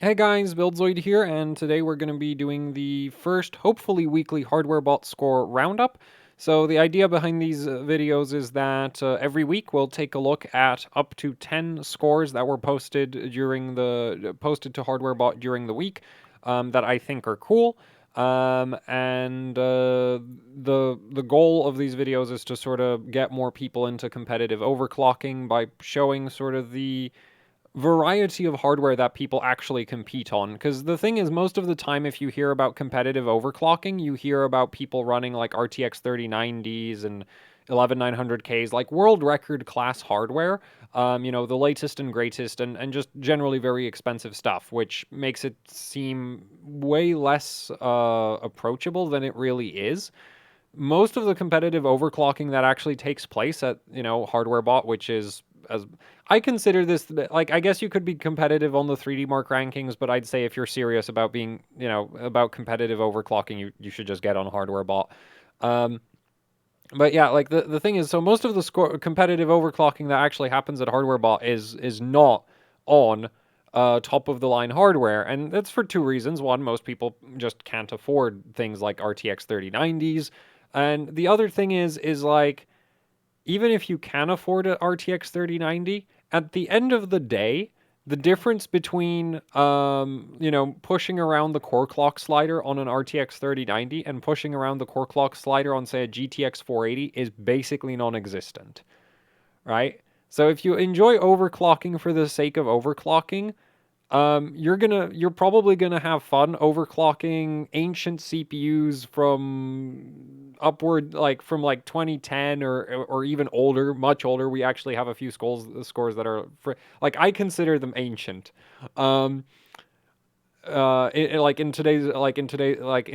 Hey guys, BuildZoid here, and today we're going to be doing the first, hopefully weekly HWbot score roundup. So the idea behind these videos is that every week we'll take a look at up to 10 scores that were posted to HWbot during the week that I think are cool. The goal of these videos is to sort of get more people into competitive overclocking by showing sort of the variety of hardware that people actually compete on. Because the thing is, most of the time, if you hear about competitive overclocking, you hear about people running like RTX 3090s and 11900Ks, like world record class hardware, the latest and greatest, and just generally very expensive stuff, which makes it seem way less approachable than it really is. Most of the competitive overclocking that actually takes place at, HardwareBot, which is, as I consider this, like, I guess you could be competitive on the 3D Mark rankings, but I'd say if you're serious about being, about competitive overclocking, you should just get on HardwareBot. But yeah, like the thing is, so most of the competitive overclocking that actually happens at HardwareBot is not on top of the line hardware, and that's for two reasons. One, most people just can't afford things like RTX 3090s, and the other thing is like, even if you can afford a RTX 3090, at the end of the day, the difference between pushing around the core clock slider on an RTX 3090 and pushing around the core clock slider on, say, a GTX 480 is basically non-existent, right? So if you enjoy overclocking for the sake of overclocking, you're probably gonna have fun overclocking ancient CPUs from upward, like from like 2010 or even older, much older. We actually have a few scores that are like, I consider them ancient. Um, like in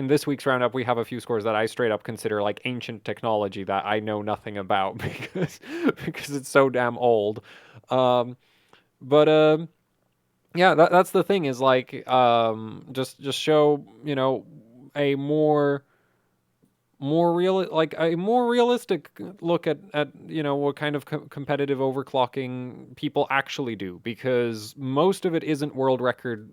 this week's roundup, we have a few scores that I straight up consider like ancient technology that I know nothing about because it's so damn old. Um, but yeah, that's the thing, is like, just show, a more realistic look at what kind of competitive overclocking people actually do, because most of it isn't world record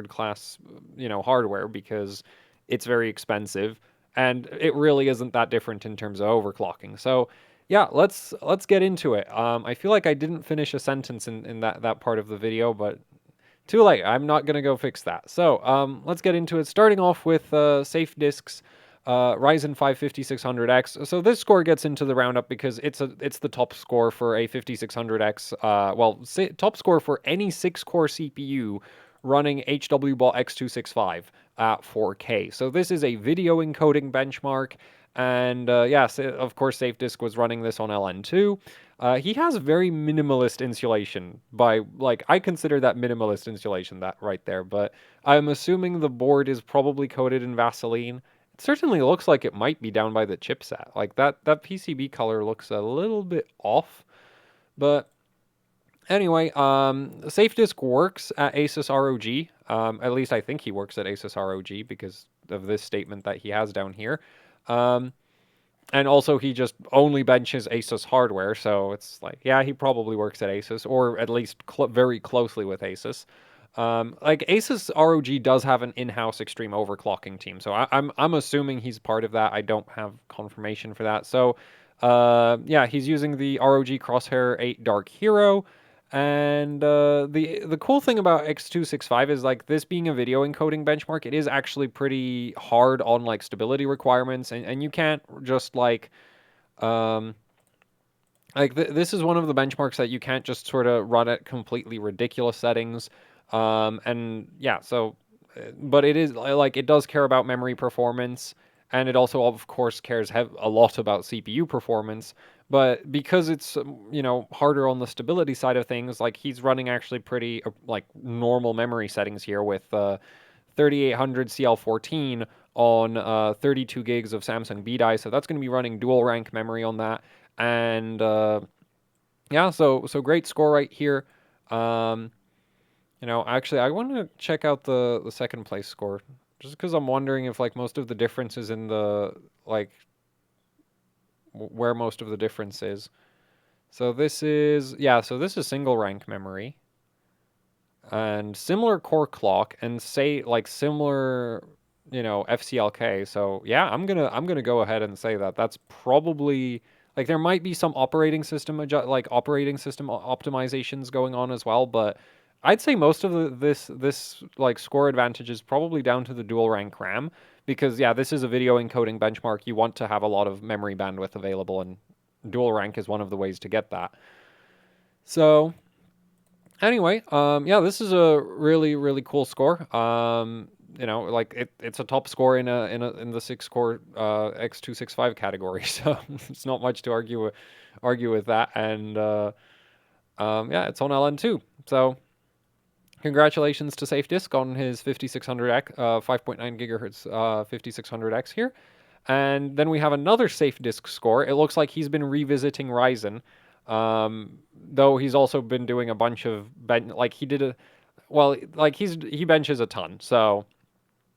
class, hardware, because it's very expensive, and it really isn't that different in terms of overclocking. So yeah, let's get into it. I feel like I didn't finish a sentence in that part of the video, but too late. I'm not going to go fix that. So let's get into it. Starting off with safe disks, Ryzen 5 5600X. So this score gets into the roundup because it's the top score for a 5600X. Top score for any 6-core CPU running HWbot X265 at 4K. So this is a video encoding benchmark. And yes, of course, SafeDisk was running this on LN2. He has very minimalist insulation. I consider that minimalist insulation, that right there. But I'm assuming the board is probably coated in Vaseline. It certainly looks like it might be down by the chipset. Like that PCB color looks a little bit off. But anyway, SafeDisk works at Asus ROG. At least I think he works at Asus ROG because of this statement that he has down here. Um, and also, he just only benches Asus hardware, so it's like, yeah, he probably works at Asus, or at least very closely with Asus. Like, Asus ROG does have an in-house extreme overclocking team, so I'm assuming he's part of that. I don't have confirmation for that. So, yeah, he's using the ROG Crosshair 8 Dark Hero. And the cool thing about X265 is, like, this being a video encoding benchmark, it is actually pretty hard on like stability requirements, and you can't just um this is one of the benchmarks that you can't just sort of run at completely ridiculous settings. And yeah, so but it is like, it does care about memory performance, and it also of course cares a lot about CPU performance. But because it's harder on the stability side of things, like, he's running actually pretty like normal memory settings here with 3800 CL14 on 32 gigs of Samsung BDI. So that's going to be running dual rank memory on that. And yeah, so great score right here. Um, actually, I want to check out the second place score, just because I'm wondering if, like, most of the difference is in the, like, where most of the difference is. So this is, yeah, so this is single rank memory. and similar core clock, and say like similar, FCLK. So yeah, I'm gonna go ahead and say that that's probably, like, there might be some operating system optimizations going on as well, but I'd say most of this like score advantage is probably down to the dual rank RAM, because yeah, this is a video encoding benchmark. You want to have a lot of memory bandwidth available, and dual rank is one of the ways to get that. So anyway, yeah, this is a really, really cool score. Like it's a top score in the 6-core X265 category, so it's not much to argue with that. And yeah, it's on LN2. So congratulations to SafeDisk on his 5600X, 5.9 gigahertz 5600X here. And then we have another SafeDisk score. It looks like he's been revisiting Ryzen, though he's also been doing a bunch of he benches a ton. So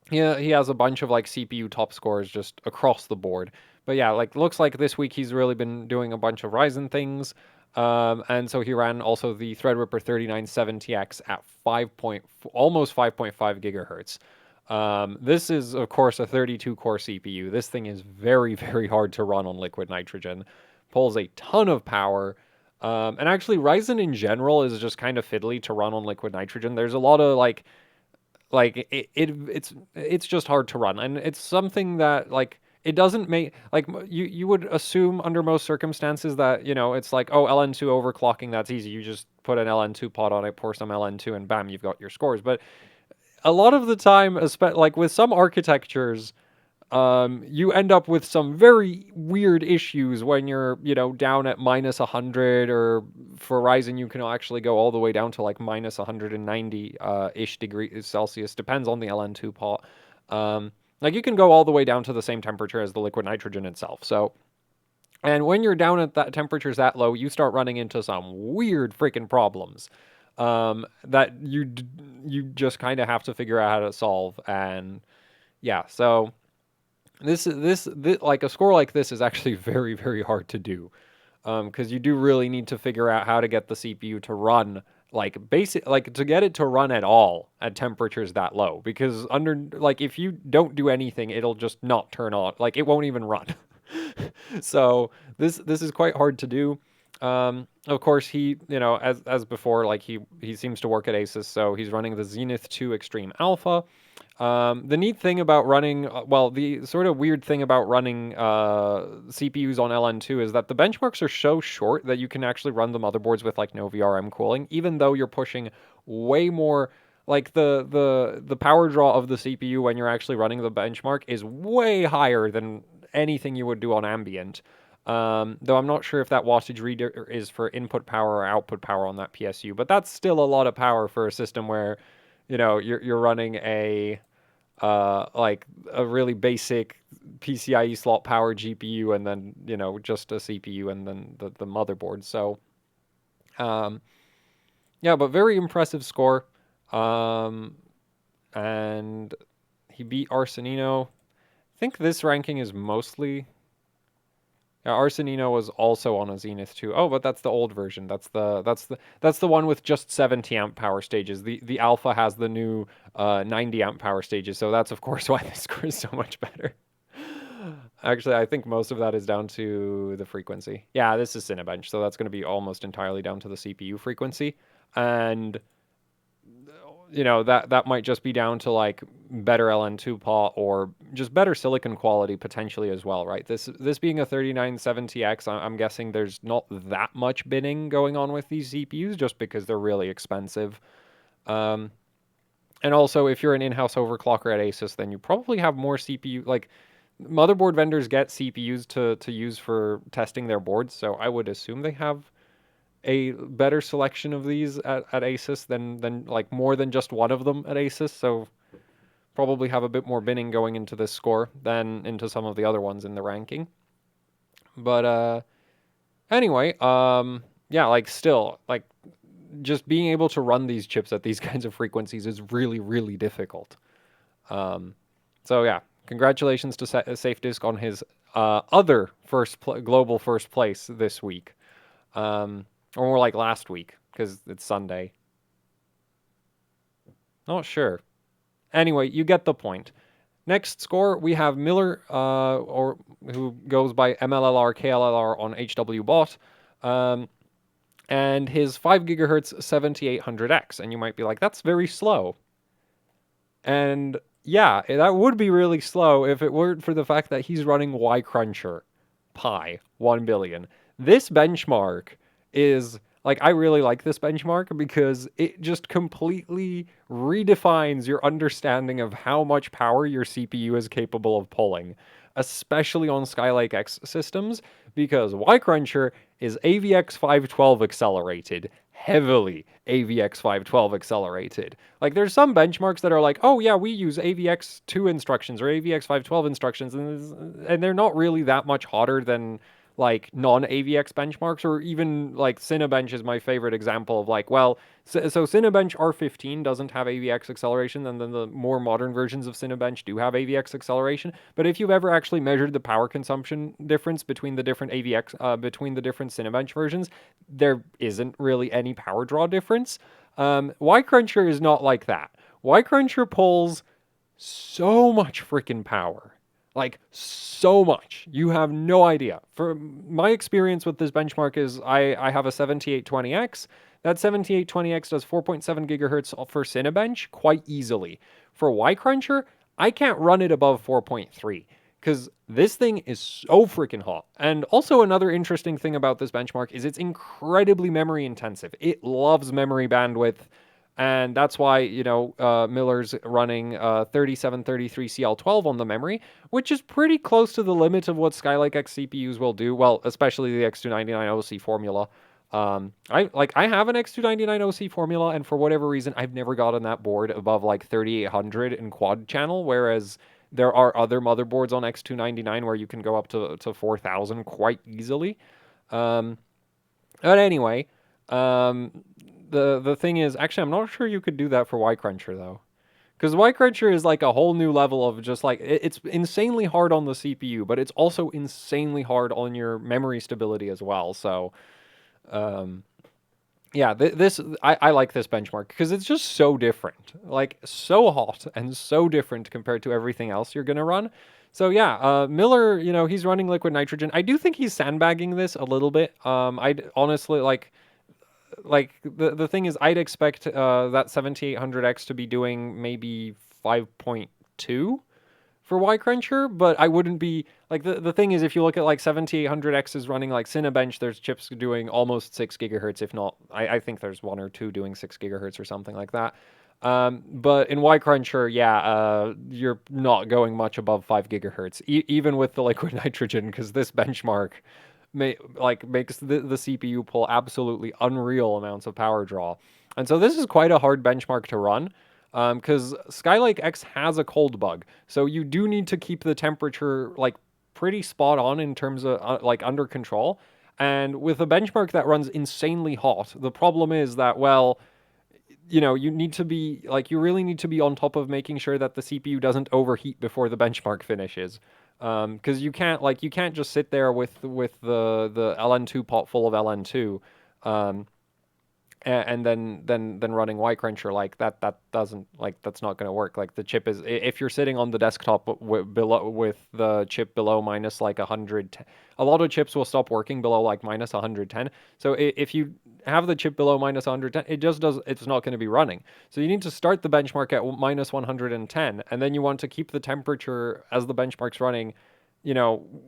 yeah, he has a bunch of like CPU top scores just across the board. But yeah, like looks like this week he's really been doing a bunch of Ryzen things. And so he ran also the Threadripper 3970X at almost 5.5 gigahertz. This is, of course, a 32-core CPU. This thing is very, very hard to run on liquid nitrogen. Pulls a ton of power. And actually, Ryzen in general is just kind of fiddly to run on liquid nitrogen. There's a lot of it's just hard to run, and it's something that like it doesn't make like you would assume under most circumstances that it's like, oh, LN2 overclocking, that's easy. You just put an LN2 pot on it, pour some LN2, and bam, you've got your scores. But a lot of the time, like with some architectures, you end up with some very weird issues when you're, down at minus 100, or for Ryzen, you can actually go all the way down to like minus 190-ish degrees Celsius, depends on the LN2 pot. Like you can go all the way down to the same temperature as the liquid nitrogen itself. So, and when you're down at that temperatures that low, you start running into some weird freaking problems that you just kind of have to figure out how to solve. And yeah, so this like a score like this is actually very, very hard to do, because you do really need to figure out how to get the CPU to run to get it to run at all at temperatures that low, because if you don't do anything, it'll just not turn on, like it won't even run. So this is quite hard to do. Of course, he, as before, like he seems to work at Asus, so he's running the Zenith 2 Extreme Alpha. The neat thing about running, the sort of weird thing about running CPUs on LN2 is that the benchmarks are so short that you can actually run the motherboards with like no VRM cooling, even though you're pushing way more. Like the power draw of the CPU when you're actually running the benchmark is way higher than anything you would do on ambient. Though I'm not sure if that wattage reader is for input power or output power on that PSU, but that's still a lot of power for a system where, you're running like a really basic PCIe slot power GPU, and then just a CPU, and then the motherboard. So yeah, but very impressive score. And he beat Arsenino. I think this ranking is mostly. Yeah, Arsenino was also on a Zenith 2. Oh, but that's the old version. That's the one with just 70 amp power stages. The Alpha has the new 90 amp power stages, so that's of course why this score is so much better. Actually, I think most of that is down to the frequency. Yeah, this is Cinebench, so that's going to be almost entirely down to the CPU frequency. And that might just be down to like better LN2 pot, or just better silicon quality potentially as well, right? This being a 3970X, I'm guessing there's not that much binning going on with these CPUs, just because they're really expensive. And also, if you're an in-house overclocker at Asus, then you probably have more CPU, like motherboard vendors get CPUs to use for testing their boards, so I would assume they have a better selection of these at Asus than like more than just one of them at Asus. So probably have a bit more binning going into this score than into some of the other ones in the ranking. But anyway, yeah, like still, like just being able to run these chips at these kinds of frequencies is really, really difficult. So yeah, congratulations to SafeDisk on his other global first place this week. Or more like last week, because it's Sunday. Not sure. Anyway, you get the point. Next score, we have Miller, or who goes by MLLR KLLR on HWbot, and his 5 gigahertz 7800X. And you might be like, that's very slow. And yeah, that would be really slow if it weren't for the fact that he's running Y-Cruncher Pi 1 billion. This benchmark is like, I really like this benchmark because it just completely redefines your understanding of how much power your CPU is capable of pulling, especially on Skylake-X systems, because Y-Cruncher is AVX 512 accelerated, heavily AVX 512 accelerated. Like, there's some benchmarks that are like, oh yeah, we use AVX 2 instructions or AVX 512 instructions, and they're not really that much hotter than like non-AVX benchmarks, or even like Cinebench is my favorite example of like, well, so Cinebench R15 doesn't have AVX acceleration, and then the more modern versions of Cinebench do have AVX acceleration. But if you've ever actually measured the power consumption difference between the different between the different Cinebench versions, there isn't really any power draw difference. Y-Cruncher is not like that. Y-Cruncher pulls so much freaking power. Like, so much. You have no idea. For my experience with this benchmark is I have a 7820X. That 7820X does 4.7 gigahertz for Cinebench quite easily. For Y-Cruncher, I can't run it above 4.3 because this thing is so freaking hot. And also another interesting thing about this benchmark is it's incredibly memory intensive. It loves memory bandwidth, and that's why, Miller's running 3733 CL12 on the memory, which is pretty close to the limit of what Skylake-X CPUs will do. Well, especially the X299 OC formula. I have an X299 OC formula, and for whatever reason, I've never gotten that board above like 3800 in quad channel, whereas there are other motherboards on X299 where you can go up to 4000 quite easily. But anyway, the thing is, actually, I'm not sure you could do that for Y-Cruncher though, because Y-Cruncher is like a whole new level of just like, it's insanely hard on the CPU, but it's also insanely hard on your memory stability as well. So, yeah, I like this benchmark because it's just so different, like so hot and so different compared to everything else you're gonna run. So yeah, Miller, he's running liquid nitrogen. I do think he's sandbagging this a little bit. I'd honestly like the thing is, I'd expect that 7800X to be doing maybe 5.2 for Y-Cruncher, but I wouldn't be like, the thing is, if you look at like 7800X is running like Cinebench, there's chips doing almost 6 gigahertz, if not, I think there's one or two doing 6 gigahertz or something like that. But in Y-Cruncher, yeah, you're not going much above 5 gigahertz, even with the liquid nitrogen, because this benchmark makes the CPU pull absolutely unreal amounts of power draw. And so this is quite a hard benchmark to run, because Skylake-X has a cold bug. So you do need to keep the temperature like pretty spot on in terms of like under control. And with a benchmark that runs insanely hot, the problem is that, well, you need to be like, you really need to be on top of making sure that the CPU doesn't overheat before the benchmark finishes. Because you can't just sit there with the LN2 pot full of LN2, and then running Y-Cruncher like that. That doesn't, like, that's not going to work. Like, the chip is, if you're sitting on the desktop below with the chip below minus like 100, a lot of chips will stop working below like minus 110. So if you have the chip below minus 110, it's not going to be running. So you need to start the benchmark at minus 110, and then you want to keep the temperature as the benchmark's running,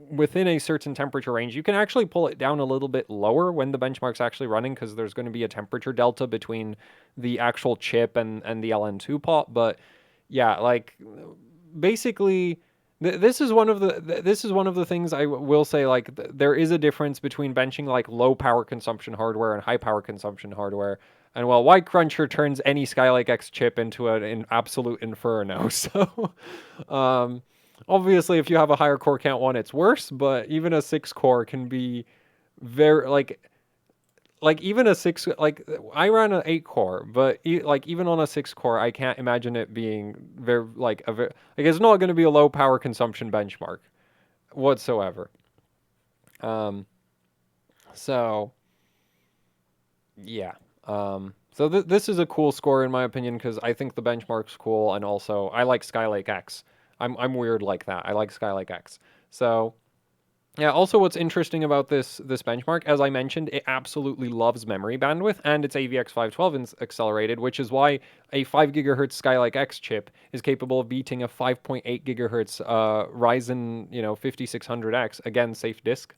within a certain temperature range. You can actually pull it down a little bit lower when the benchmark's actually running, because there's going to be a temperature delta between the actual chip and the LN2 pot. But yeah, like, basically, this is one of the things I will say. Like, there is a difference between benching like low power consumption hardware and high power consumption hardware. And well, Y-Cruncher turns any Skylake-X chip into an absolute inferno. So, obviously, if you have a higher core count one, it's worse, but even a 6 core can be very, like even a 6, like, I ran an 8 core, but like, even on a 6 core, I can't imagine it being very, like, it's not going to be a low power consumption benchmark whatsoever. So yeah. So this is a cool score in my opinion because I think the benchmark's cool, and also I like Skylake-X. I'm weird like that. I like Skylake-X. So yeah, also what's interesting about this benchmark, as I mentioned, it absolutely loves memory bandwidth, and it's AVX512 accelerated, which is why a 5 gigahertz Skylake-X chip is capable of beating a 5.8 gigahertz Ryzen, 5600X, again, safe disk,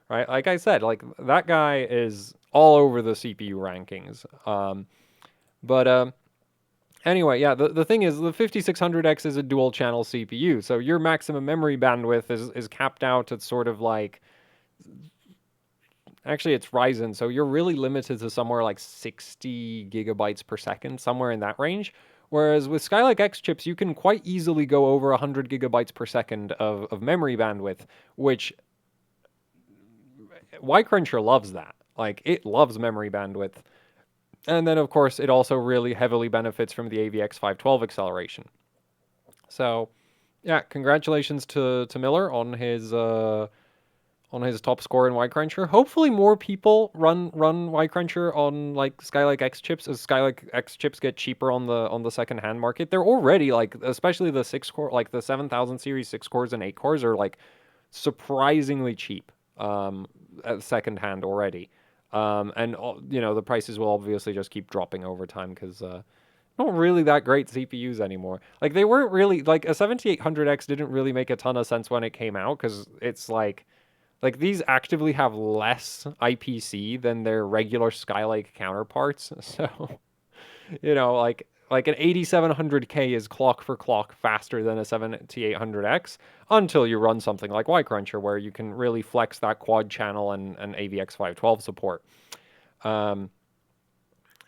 right? Like I said, like that guy is all over the CPU rankings. But anyway, yeah, the thing is, the 5600X is a dual channel CPU, so your maximum memory bandwidth is capped out at sort of like, actually it's Ryzen, so you're really limited to somewhere like 60 gigabytes per second, somewhere in that range. Whereas with Skylake-X chips, you can quite easily go over 100 gigabytes per second of memory bandwidth, which Y-Cruncher loves that. Like, it loves memory bandwidth. And then, of course, it also really heavily benefits from the AVX512 acceleration. So, yeah, congratulations to Miller on his top score in Y-Cruncher. Hopefully, more people run Y-Cruncher on like Skylake-X chips, as Skylake-X chips get cheaper on the second-hand market. They're already like, especially the 6-core, like the 7000 series 6 cores and 8 cores are like surprisingly cheap at second-hand already. And the prices will obviously just keep dropping over time because not really that great CPUs anymore. Like, they weren't really, like, a 7800X didn't really make a ton of sense when it came out because it's like these actively have less IPC than their regular Skylake counterparts. So, like an 8700K is clock for clock faster than a 7800X until you run something like Y-Cruncher, where you can really flex that quad channel and AVX512 support.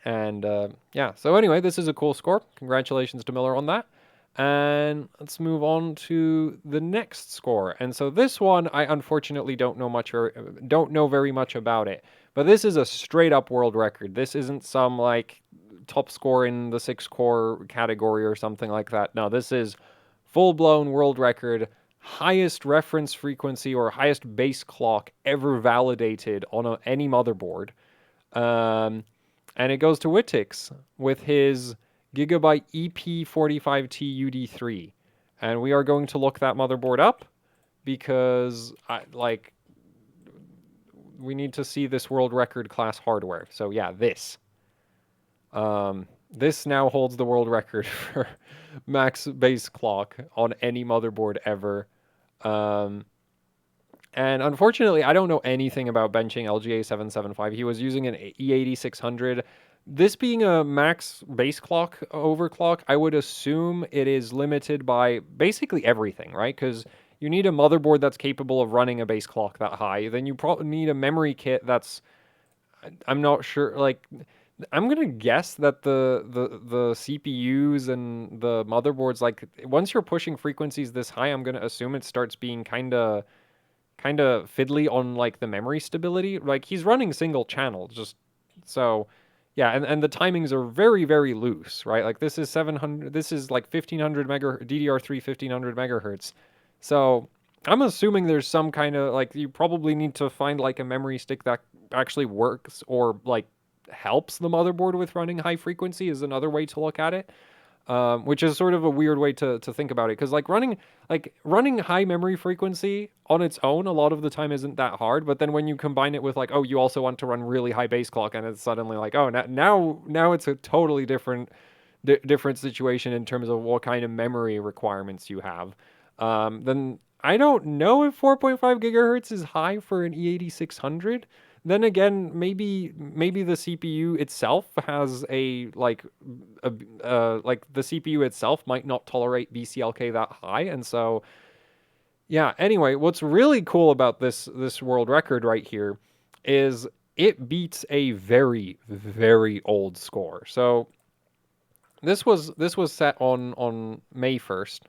Yeah, so anyway, this is a cool score. Congratulations to Miller on that. And let's move on to the next score. And so this one, I unfortunately don't know very much about it. But this is a straight up world record. This isn't some like top score in the 6-core category or something like that. No, this is full-blown world record, highest reference frequency or highest base clock ever validated on any motherboard. And it goes to Wittix with his Gigabyte EP45T UD3. And we are going to look that motherboard up because we need to see this world record class hardware. So yeah, this. This now holds the world record for max base clock on any motherboard ever. And unfortunately, I don't know anything about benching LGA775. He was using an E8600. This being a max base clock overclock, I would assume it is limited by basically everything, right? Because you need a motherboard that's capable of running a base clock that high. Then you probably need a memory kit that's, I'm not sure, like, I'm gonna guess that the CPUs and the motherboards, like, once you're pushing frequencies this high, I'm gonna assume it starts being kind of fiddly on like the memory stability. Like, he's running single channel, just so yeah, and the timings are very, very loose, right? Like, this is 700, this is like 1500 DDR3 1500 megahertz. So I'm assuming there's some kind of, like, you probably need to find like a memory stick that actually works or like helps the motherboard with running high frequency is another way to look at it. Which is sort of a weird way to think about it, because like running high memory frequency on its own a lot of the time isn't that hard, but then when you combine it with like, oh, you also want to run really high base clock, and it's suddenly like, oh, now it's a totally different situation in terms of what kind of memory requirements you have. Then I don't know if 4.5 gigahertz is high for an E8600. Then again, maybe the CPU itself has like the CPU itself might not tolerate BCLK that high, and so yeah. Anyway, what's really cool about this world record right here is it beats a very, very old score. So this was set on May 1st,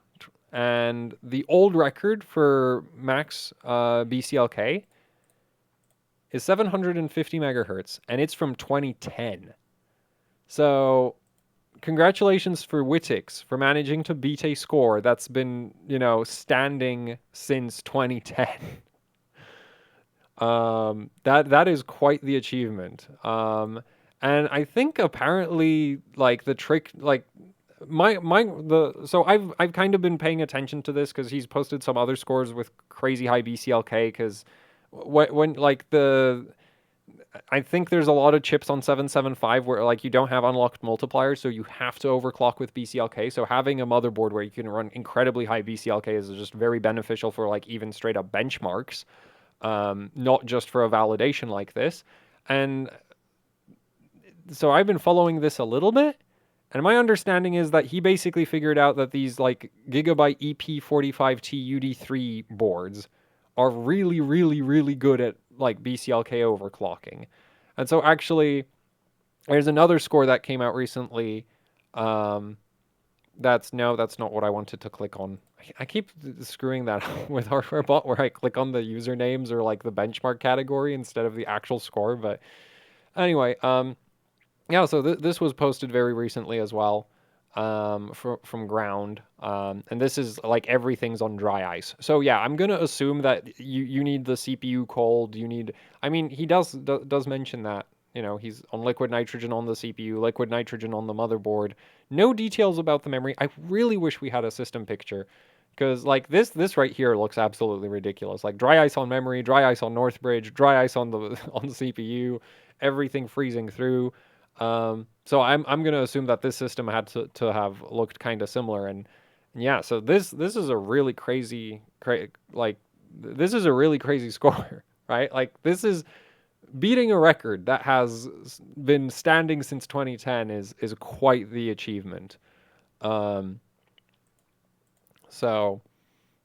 and the old record for max BCLK is 750 megahertz, and it's from 2010. So congratulations for Wittix for managing to beat a score that's been, standing since 2010. That is quite the achievement. And I think apparently like the trick, like so I've kind of been paying attention to this because he's posted some other scores with crazy high BCLK because when like I think there's a lot of chips on 775 where like you don't have unlocked multipliers, so you have to overclock with BCLK. So having a motherboard where you can run incredibly high BCLK is just very beneficial for like even straight up benchmarks, not just for a validation like this. And so I've been following this a little bit, and my understanding is that he basically figured out that these like Gigabyte EP45T UD3 boards are really, really, really good at like BCLK overclocking. And so actually, there's another score that came out recently. That's not what I wanted to click on. I keep screwing that up with HWbot where I click on the usernames or like the benchmark category instead of the actual score. But anyway, yeah, so this was posted very recently as well, from Ground, and this is like everything's on dry ice. So yeah, I'm gonna assume that you need the CPU cold. You need, I mean, he does mention that, you know, he's on liquid nitrogen on the CPU, liquid nitrogen on the motherboard. No details about the memory. I really wish we had a system picture, because like this right here looks absolutely ridiculous. Like dry ice on memory, dry ice on Northbridge, dry ice on the on the CPU, everything freezing through. So I'm gonna assume that this system had to have looked kind of similar, and yeah. So this is a really crazy like this is a really crazy score, right? Like this is beating a record that has been standing since 2010 is quite the achievement. Um, so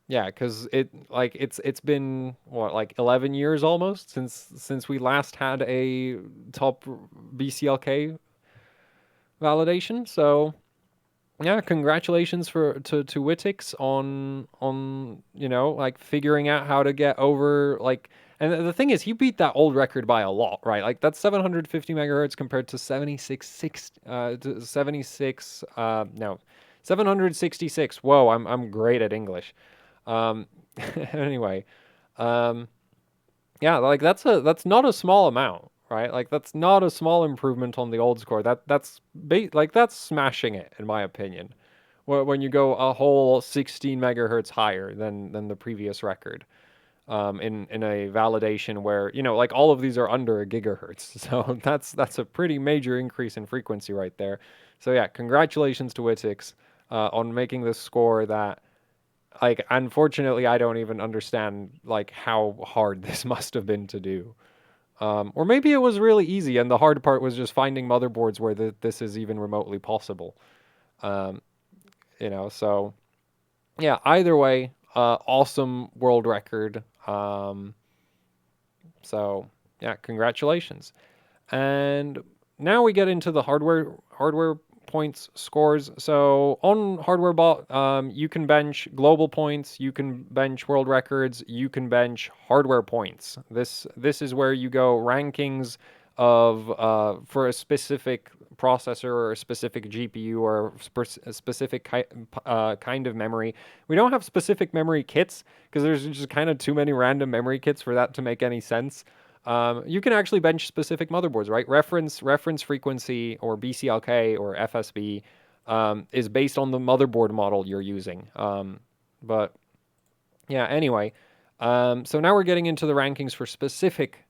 yeah, because it's been what, like 11 years almost since we last had a top BCLK validation. So yeah, congratulations to Wittix on you know, like figuring out how to get over like. And the thing is, he beat that old record by a lot, right? Like that's 750 megahertz compared to 76 no 766. Whoa, I'm great at English. Um, anyway, um, yeah, like that's not a small amount, right? Like that's not a small improvement on the old score. Like that's smashing it in my opinion. When you go a whole 16 megahertz higher than the previous record, in a validation where, you know, like all of these are under a gigahertz, so that's a pretty major increase in frequency right there. So yeah, congratulations to Wittix, on making this score that, like, unfortunately, I don't even understand like how hard this must have been to do. Or maybe it was really easy, and the hard part was just finding motherboards where this is even remotely possible. Um, you know, so yeah. Either way, awesome world record. So yeah, congratulations. And now we get into the hardware points scores. So on HWbot, you can bench global points, you can bench world records, you can bench hardware points. This is where you go rankings of for a specific processor or a specific GPU or a specific kind of memory. We don't have specific memory kits because there's just kind of too many random memory kits for that to make any sense. You can actually bench specific motherboards, right? Reference frequency or BCLK or FSB is based on the motherboard model you're using. But yeah, anyway, so now we're getting into the rankings for specific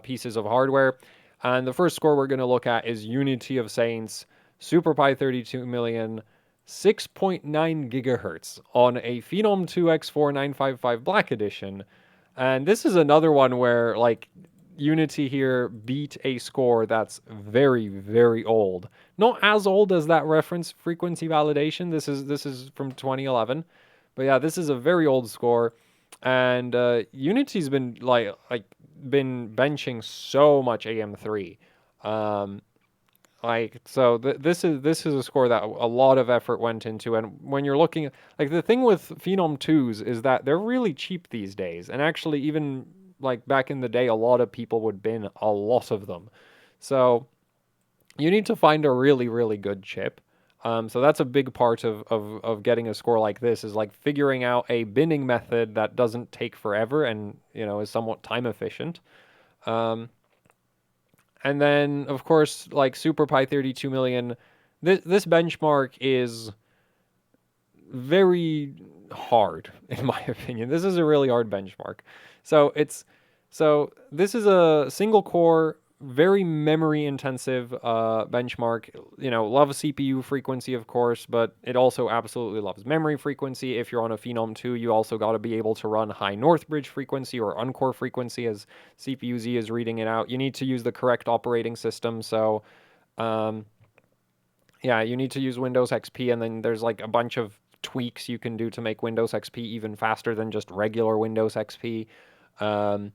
pieces of hardware. And the first score we're going to look at is Unity of Saints SuperPi 32 million 6.9 gigahertz on a Phenom II X4955 Black Edition. And this is another one where like Unity here beat a score that's very, very old. Not as old as that reference frequency validation. This is from 2011. But yeah, this is a very old score. And Unity's been been benching so much AM3. So this is a score that a lot of effort went into, and when you're looking, like, the thing with Phenom 2s is that they're really cheap these days, and actually even like back in the day, a lot of people would bin a lot of them. So you need to find a really, really good chip. So that's a big part of getting a score like this, is like figuring out a binning method that doesn't take forever and, you know, is somewhat time efficient. Um, And then, of course, like SuperPi 32 million, this benchmark is very hard, in my opinion. This is a really hard benchmark. So this is a single core, very memory intensive benchmark. You know, loves CPU frequency, of course, but it also absolutely loves memory frequency. If you're on a Phenom II, you also got to be able to run high Northbridge frequency or uncore frequency as CPU-Z is reading it out. You need to use the correct operating system. So, yeah, you need to use Windows XP, and then there's like a bunch of tweaks you can do to make Windows XP even faster than just regular Windows XP. Um,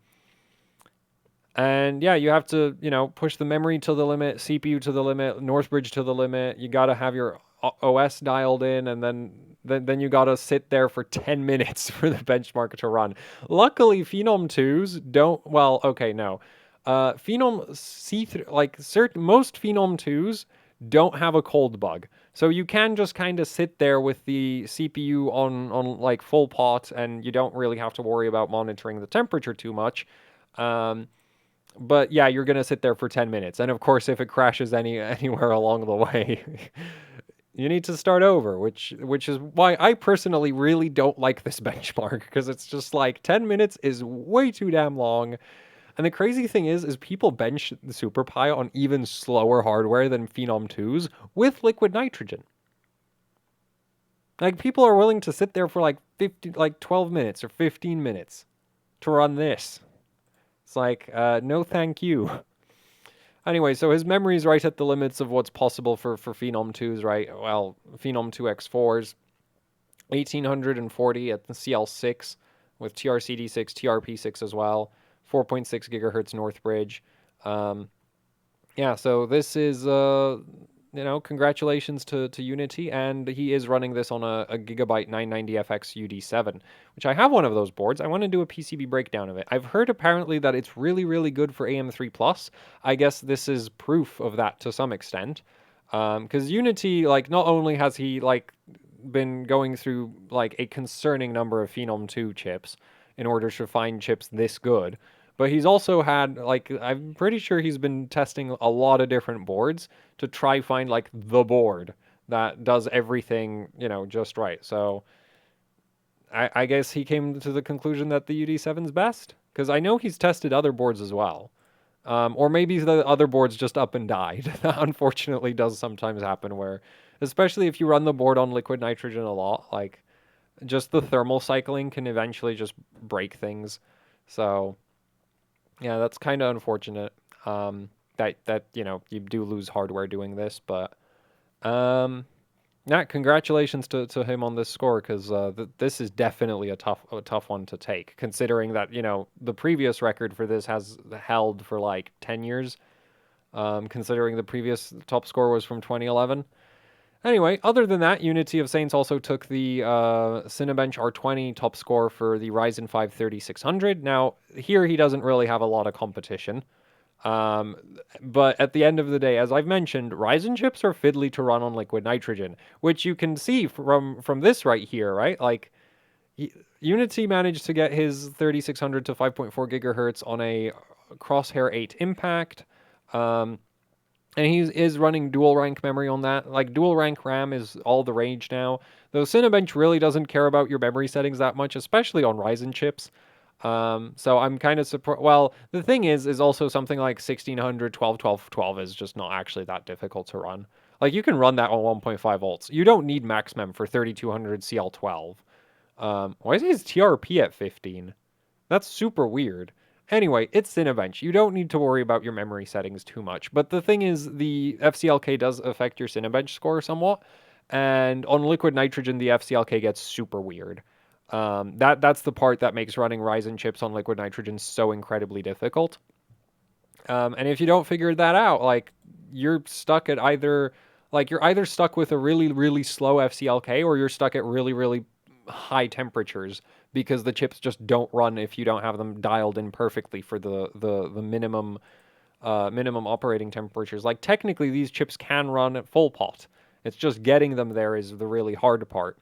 and yeah, you have to, you know, push the memory to the limit, CPU to the limit, Northbridge to the limit. You got to have your OS dialed in, and then you got to sit there for 10 minutes for the benchmark to run. Luckily, Phenom 2s don't, well, okay, no. Phenom C3, like most Phenom 2s don't have a cold bug. So you can just kind of sit there with the CPU on like full pot, and you don't really have to worry about monitoring the temperature too much. But yeah, you're gonna sit there for 10 minutes, and of course, if it crashes anywhere along the way, you need to start over, which is why I personally really don't like this benchmark, because it's just like 10 minutes is way too damn long. And the crazy thing is people bench the SuperPi on even slower hardware than Phenom 2s with liquid nitrogen. Like, people are willing to sit there for like 12 minutes or 15 minutes to run this. It's like, no thank you. Anyway, so his memory is right at the limits of what's possible for Phenom 2s, right? Well, Phenom 2X4s, 1840 at the CL6 with TRCD6, TRP6 as well, 4.6 gigahertz Northbridge. Yeah, so this is, you know, congratulations to Unity, and he is running this on a Gigabyte 990FX UD7, which I have one of those boards. I want to do a PCB breakdown of it. I've heard apparently that it's really, really good for AM3+. I guess this is proof of that to some extent, because Unity, like, not only has he, like, been going through, like, a concerning number of Phenom 2 chips in order to find chips this good, but he's also had, like, I'm pretty sure he's been testing a lot of different boards to try find, like, the board that does everything, you know, just right. So I guess he came to the conclusion that the UD7's best, because I know he's tested other boards as well. Or maybe the other boards just up and died. That unfortunately does sometimes happen, where, especially if you run the board on liquid nitrogen a lot, like, just the thermal cycling can eventually just break things. So yeah, that's kind of unfortunate. That you know, you do lose hardware doing this, but yeah, congratulations to him on this score, because this is definitely a tough one to take, considering that, you know, the previous record for this has held for like 10 years. Considering the previous top score was from 2011. Anyway, other than that, Unity of Saints also took the Cinebench R20 top score for the Ryzen 5 3600. Now, here he doesn't really have a lot of competition. But at the end of the day, as I've mentioned, Ryzen chips are fiddly to run on liquid nitrogen, which you can see from this right here, right? Like, Unity managed to get his 3600 to 5.4 gigahertz on a Crosshair 8 Impact. And he is running dual rank memory on that. Like, dual rank RAM is all the rage now. Though Cinebench really doesn't care about your memory settings that much, especially on Ryzen chips. So I'm kind of surprised. Well, the thing is also something like 1600, 12, 12, 12 is just not actually that difficult to run. Like, you can run that on 1.5 volts. You don't need max mem for 3200 CL12. Why is his TRP at 15? That's super weird. Anyway, it's Cinebench. You don't need to worry about your memory settings too much. But the thing is, the FCLK does affect your Cinebench score somewhat. And on liquid nitrogen, the FCLK gets super weird. That's the part that makes running Ryzen chips on liquid nitrogen so incredibly difficult. And if you don't figure that out, like, you're stuck at either, like, you're either stuck with a really, really slow FCLK, or you're stuck at really, really high temperatures, because the chips just don't run if you don't have them dialed in perfectly for the minimum operating temperatures. Like, technically, these chips can run at full pot. It's just getting them there is the really hard part.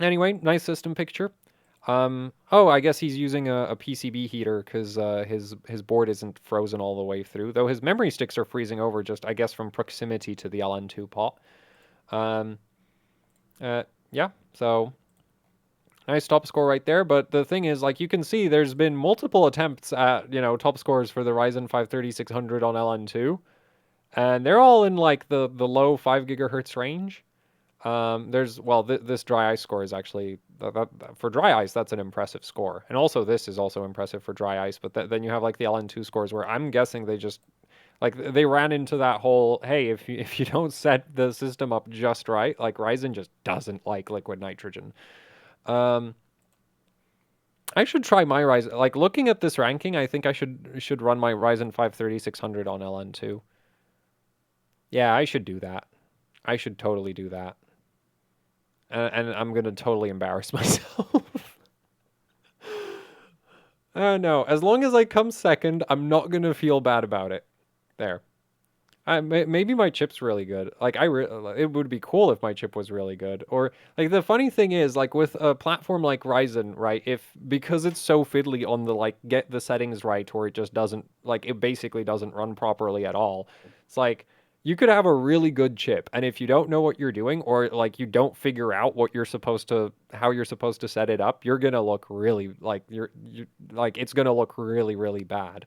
Anyway, nice system picture. Oh, I guess he's using a PCB heater because his board isn't frozen all the way through. Though his memory sticks are freezing over just, I guess, from proximity to the LN2 pot. Um, yeah, so nice top score right there. But the thing is, like you can see, there's been multiple attempts at top scores for the Ryzen 5 3600 on LN2, and they're all in like the low 5 gigahertz range. This dry ice score is actually for dry ice. That's an impressive score, and also this is also impressive for dry ice. But then you have like the LN2 scores where I'm guessing they just like they ran into that whole hey, if you don't set the system up just right, like Ryzen just doesn't like liquid nitrogen. Um, I should try my Ryzen. Like looking at this ranking, I think I should run my Ryzen 5 3600 on LN2. Yeah, I should do that. I should totally do that. And I'm gonna totally embarrass myself. No, as long as I come second, I'm not gonna feel bad about it. There. Maybe my chip's really good. Like it would be cool if my chip was really good. Or like the funny thing is, like with a platform like Ryzen, right? Because it's so fiddly on the like get the settings right, or it just doesn't like it basically doesn't run properly at all. It's like you could have a really good chip, and if you don't know what you're doing, or like you don't figure out how you're supposed to set it up, you're gonna look really like you like it's gonna look really really bad.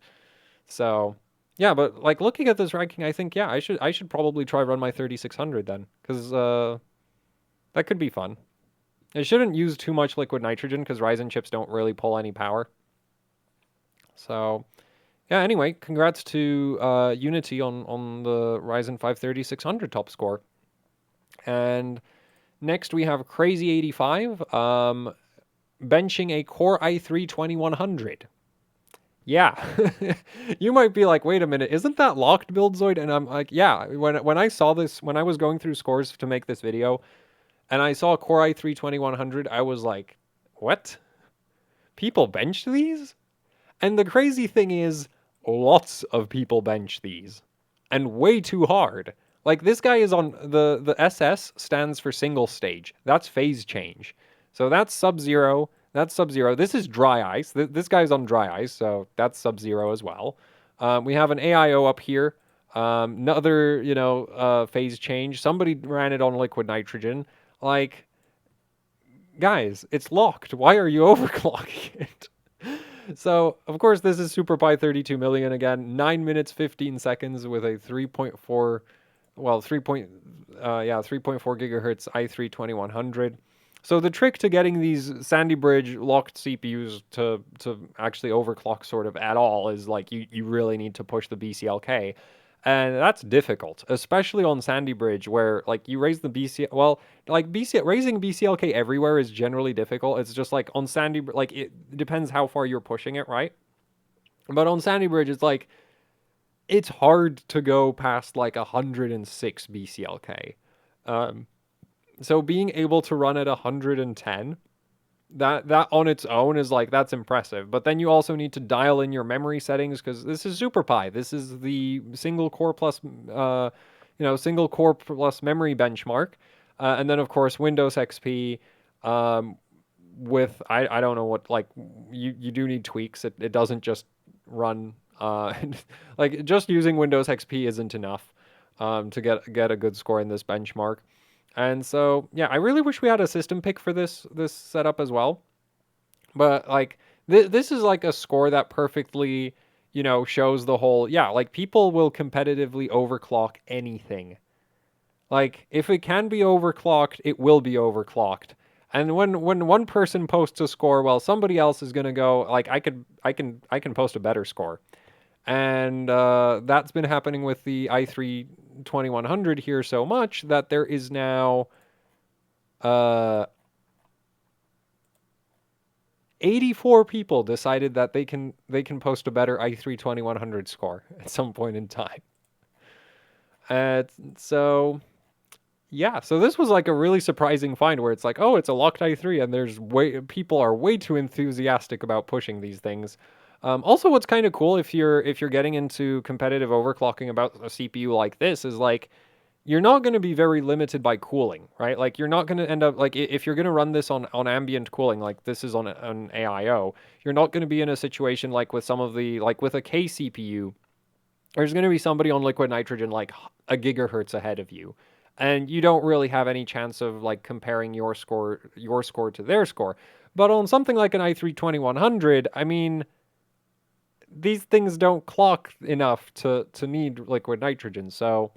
So. Yeah, but like looking at this ranking, I think yeah, I should probably try run my 3600 then, because that could be fun. It shouldn't use too much liquid nitrogen because Ryzen chips don't really pull any power. So yeah, anyway, congrats to Unity on the Ryzen 5 3600 top score. And next we have Crazy85 benching a Core i3 2100. Yeah. You might be like, wait a minute, isn't that locked build Zoid? And I'm like, yeah, when I saw this, when I was going through scores to make this video, and I saw Core i3 2100, I was like, what? People bench these? And the crazy thing is, lots of people bench these. And way too hard. Like this guy is on the SS stands for single stage. That's phase change. So that's Sub-Zero. That's Sub-Zero. This is dry ice. This guy's on dry ice, so that's Sub-Zero as well. We have an AIO up here. Another, phase change. Somebody ran it on liquid nitrogen. Like, guys, it's locked. Why are you overclocking it? So, of course, this is SuperPi 32 million again. 9 minutes, 15 seconds with a 3.4, well, 3.4 gigahertz i3 2100. So the trick to getting these Sandy Bridge locked CPUs to actually overclock sort of at all is like you really need to push the BCLK. And that's difficult, especially on Sandy Bridge where like you raise the raising BCLK everywhere is generally difficult. It's just like on Sandy, like it depends how far you're pushing it, right? But on Sandy Bridge, it's like it's hard to go past like 106 BCLK. So being able to run at 110, that on its own is like that's impressive. But then you also need to dial in your memory settings because this is SuperPi. This is the single core plus memory benchmark, and then of course Windows XP. With I don't know what like you do need tweaks. It doesn't just run like just using Windows XP isn't enough to get a good score in this benchmark. And so, yeah, I really wish we had a system pick for this setup as well. But like this is like a score that perfectly, shows the whole, yeah, like people will competitively overclock anything. Like if it can be overclocked, it will be overclocked. And when one person posts a score, well, somebody else is going to go like I can post a better score. And that's been happening with the i3 2100 here so much that there is now 84 people decided that they can post a better i3 2100 score at some point in time. So yeah, so this was like a really surprising find where it's like, oh, it's a locked i3 and people are way too enthusiastic about pushing these things. Also, what's kind of cool if you're getting into competitive overclocking about a CPU like this is like you're not going to be very limited by cooling, right? Like you're not going to end up like if you're going to run this on ambient cooling, like this is on an AIO, you're not going to be in a situation like with some of the like with a K CPU. There's going to be somebody on liquid nitrogen like a gigahertz ahead of you, and you don't really have any chance of like comparing your score to their score. But on something like an i3-2100, I mean, these things don't clock enough to need liquid nitrogen. So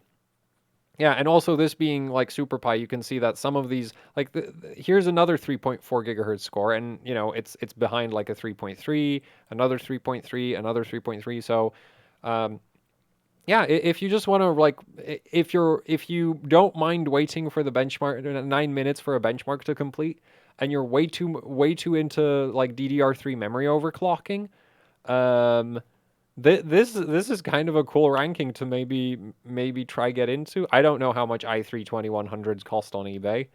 yeah, and also this being like SuperPi, you can see that some of these like here's another 3.4 gigahertz score, and you know it's behind like a 3.3, another 3.3, another 3.3. So um, yeah, if you just want to like, if you don't mind waiting for the benchmark 9 minutes for a benchmark to complete, and you're way too into like DDR3 memory overclocking, um, this is kind of a cool ranking to maybe try get into. I don't know how much i3-2100s cost on eBay.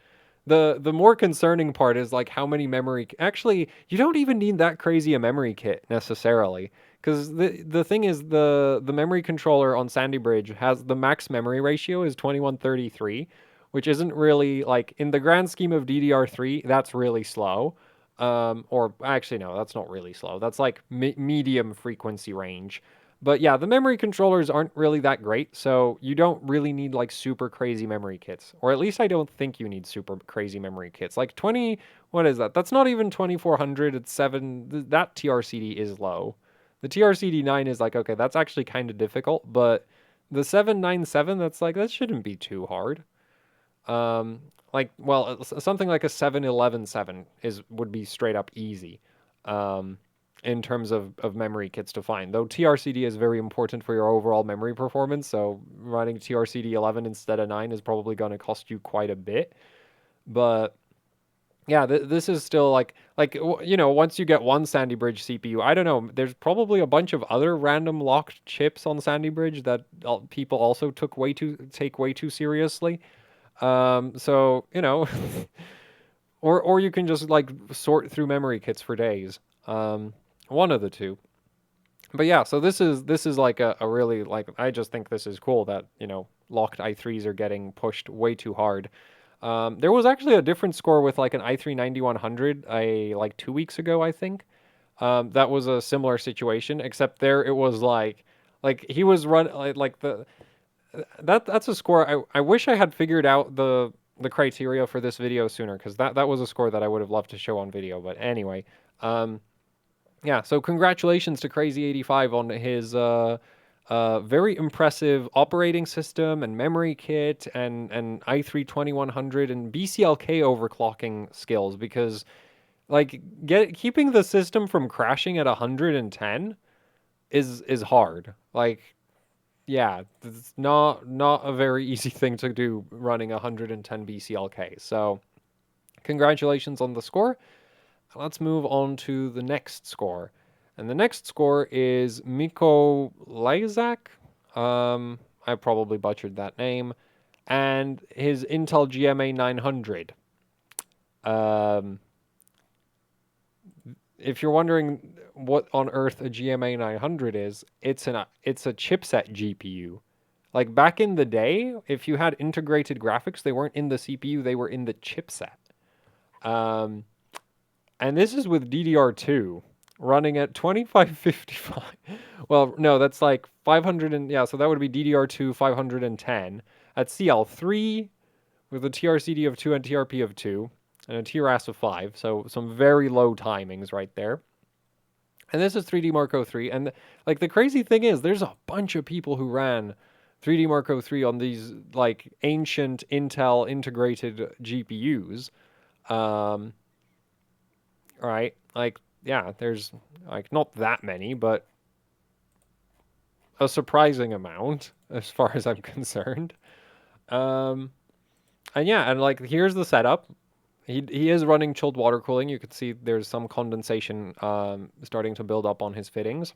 The more concerning part is like how many memory. Actually, you don't even need that crazy a memory kit necessarily, because the thing is the memory controller on Sandy Bridge has the max memory ratio is 2133, which isn't really like in the grand scheme of DDR3. That's really slow. Or actually no, that's not really slow. That's like medium frequency range. But yeah, the memory controllers aren't really that great, so you don't really need like super crazy memory kits. Or at least I don't think you need super crazy memory kits. Like 20, what is that? That's not even 2400, it's 7. That TRCD is low. The TRCD 9 is like, okay, that's actually kind of difficult, but the 797, that's like, that shouldn't be too hard. Um, like, well, something like a 711.7 would be straight up easy. Um, in terms of memory kits to find. Though TRCD is very important for your overall memory performance, so running TRCD 11 instead of 9 is probably going to cost you quite a bit. But yeah, this is still like you know, once you get one Sandy Bridge CPU, I don't know, there's probably a bunch of other random locked chips on Sandy Bridge that people also take way too seriously. So, you know, or you can just like sort through memory kits for days. One of the two. But yeah, so this is like a really like I just think this is cool that, you know, locked i3s are getting pushed way too hard. There was actually a different score with like an i3 9100 like 2 weeks ago, I think. That was a similar situation, except there it was like he was run like the that's a score I wish I had figured out the criteria for this video sooner, because that was a score that I would have loved to show on video. But anyway, yeah, so congratulations to Crazy85 on his very impressive operating system and memory kit and i3-2100 and BCLK overclocking skills, because like keeping the system from crashing at 110 is hard. Like yeah, it's not a very easy thing to do running 110 BCLK. So, congratulations on the score. Let's move on to the next score. And the next score is Miko Lizak. I probably butchered that name. And his Intel GMA 900. Um, if you're wondering what on earth a GMA 900 is, it's a chipset GPU. Like back in the day, if you had integrated graphics, they weren't in the CPU, they were in the chipset. Um, and this is with DDR2 running at 2555. Well, no, that's like 500 and yeah, so that would be DDR2 510 at CL3 with a TRCD of 2 and TRP of 2 and a TRAS of 5. So some very low timings right there. And this is 3D Mark 03. And like the crazy thing is there's a bunch of people who ran 3D Mark 03 on these like ancient Intel integrated GPUs. Right? Like, yeah, there's like not that many, but a surprising amount as far as I'm concerned. And yeah, and like here's the setup. He is running chilled water cooling. You can see there's some condensation starting to build up on his fittings.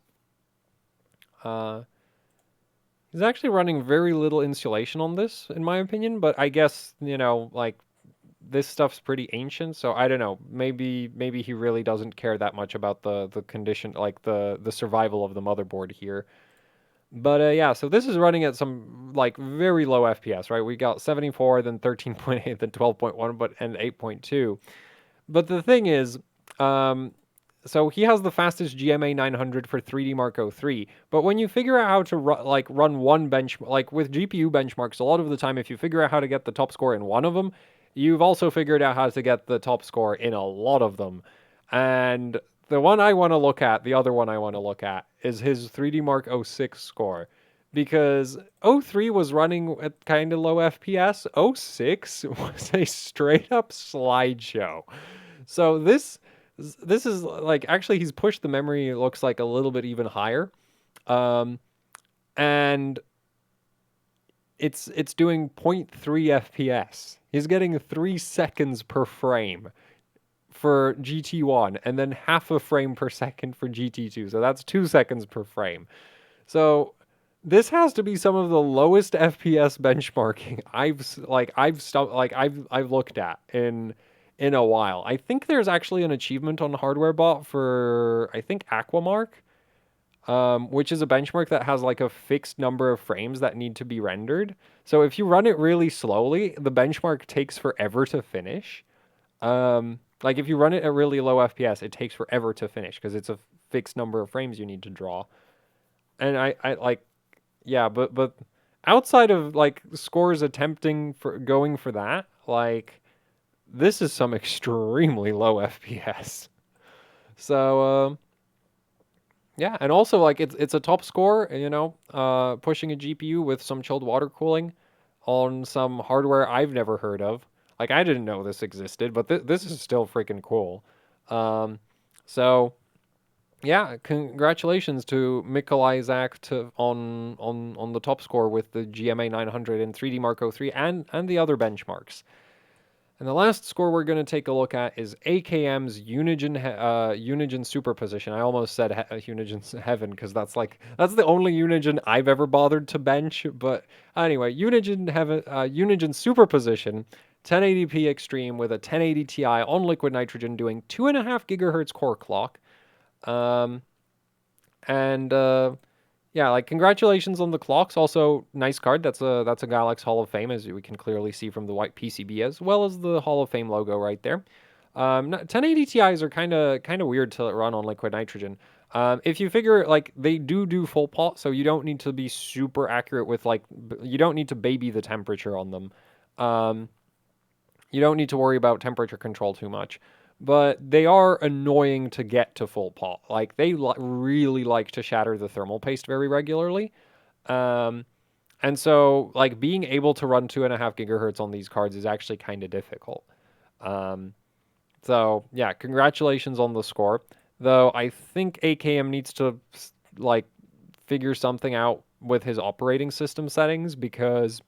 He's actually running very little insulation on this, in my opinion, but I guess, you know, like this stuff's pretty ancient, so I don't know. Maybe he really doesn't care that much about the condition, like the survival of the motherboard here. But yeah, so this is running at some like very low FPS, right? We got 74, then 13.8, then 12.1, and 8.2. But the thing is, um, so he has the fastest GMA 900 for 3D Mark 03. But when you figure out how to run one bench, like with GPU benchmarks, a lot of the time, if you figure out how to get the top score in one of them, you've also figured out how to get the top score in a lot of them. And the one I want to look at, the other one I want to look at, is his 3D Mark 06 score. Because 03 was running at kind of low FPS. 06 was a straight up slideshow. So this is like actually he's pushed the memory, it looks like a little bit even higher. Um, and it's doing 0.3 FPS. He's getting 3 seconds per frame for GT1 and then half a frame per second for GT2. So that's 2 seconds per frame. So this has to be some of the lowest FPS benchmarking I've looked at in a while. I think there's actually an achievement on HWbot for I think Aquamark, which is a benchmark that has like a fixed number of frames that need to be rendered. So if you run it really slowly, the benchmark takes forever to finish. Like if you run it at really low FPS, it takes forever to finish because it's a fixed number of frames you need to draw. And I like, yeah, but outside of like scores attempting for going for that, like this is some extremely low FPS. So yeah, and also like it's a top score, you know, pushing a GPU with some chilled water cooling on some hardware I've never heard of. Like I didn't know this existed, but this is still freaking cool. Um, so yeah, congratulations to Mikkel Isaac on the top score with the GMA 900 and 3D Mark 03 and the other benchmarks. And the last score we're going to take a look at is AKM's Unigen superposition. I almost said Unigen's heaven because that's the only Unigen I've ever bothered to bench. But anyway, Unigen heaven, Unigen superposition, 1080p extreme with a 1080 Ti on liquid nitrogen, doing 2.5 gigahertz core clock. And yeah, like congratulations on the clocks. Also, nice card. That's a Skylake-X Hall of Fame, as we can clearly see from the white PCB, as well as the Hall of Fame logo right there. 1080 Ti's are kind of weird to run on liquid nitrogen. If you figure like they do full pot, so you don't need to be super accurate with like you don't need to baby the temperature on them. You don't need to worry about temperature control too much. But they are annoying to get to full pot. Like they really like to shatter the thermal paste very regularly. And so like being able to run 2.5 gigahertz on these cards is actually kind of difficult. So yeah, congratulations on the score. Though I think AKM needs to like figure something out with his operating system settings because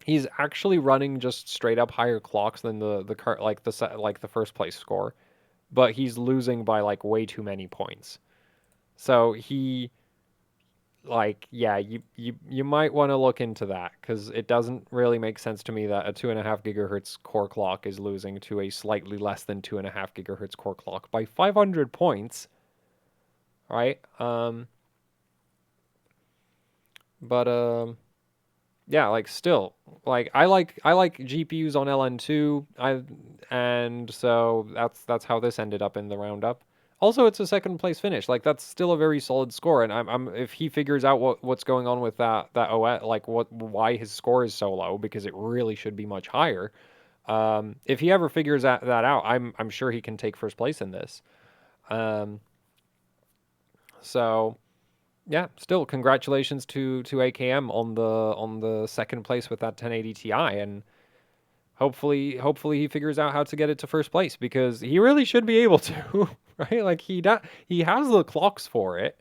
he's actually running just straight up higher clocks than the first place score, but he's losing by like way too many points. So he like yeah, you might want to look into that because it doesn't really make sense to me that a 2.5 gigahertz core clock is losing to a slightly less than 2.5 gigahertz core clock by 500 points, right? But yeah, like still, like I like GPUs on LN2. And so that's how this ended up in the roundup. Also, it's a second place finish. Like that's still a very solid score. And I'm if he figures out what's going on with that OS, like why his score is so low, because it really should be much higher. If he ever figures that out, I'm sure he can take first place in this. So yeah, still congratulations to AKM on the second place with that 1080 Ti, and hopefully he figures out how to get it to first place because he really should be able to, right? Like he has the clocks for it.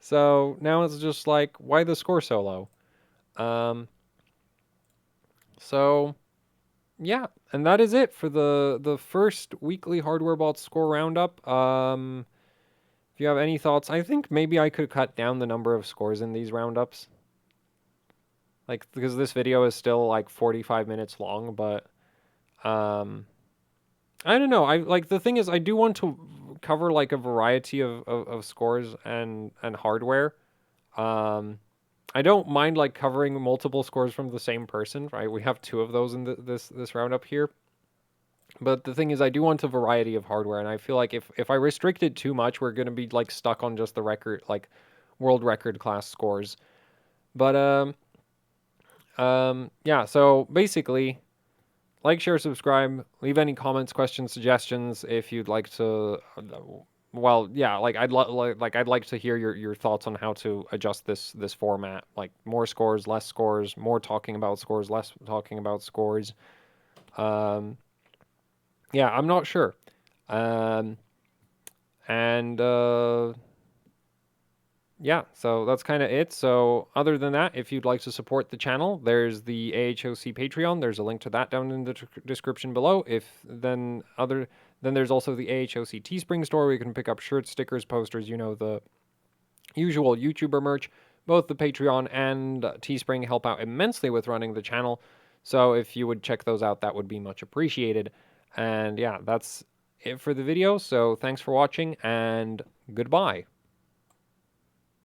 So now it's just like why the score so low? So yeah, and that is it for the first weekly HWbot score roundup. If you have any thoughts, I think maybe I could cut down the number of scores in these roundups. Like, because this video is still like 45 minutes long, but I don't know. I like the thing is I do want to cover like a variety of scores and hardware. I don't mind like covering multiple scores from the same person, right? We have 2 of those in this roundup here. But the thing is, I do want a variety of hardware, and I feel like if I restrict it too much, we're gonna be like stuck on just the record, like world record class scores. But yeah. So basically, like, share, subscribe, leave any comments, questions, suggestions if you'd like to. Well, yeah, like I'd like to hear your thoughts on how to adjust this format, like more scores, less scores, more talking about scores, less talking about scores. Um, yeah, I'm not sure. Um, and yeah, so that's kind of it. So other than that, if you'd like to support the channel, there's the AHOC Patreon. There's a link to that down in the description below. Then there's also the AHOC Teespring store where you can pick up shirts, stickers, posters, you know, the usual YouTuber merch. Both the Patreon and Teespring help out immensely with running the channel. So if you would check those out, that would be much appreciated. And yeah, that's it for the video. So thanks for watching and goodbye.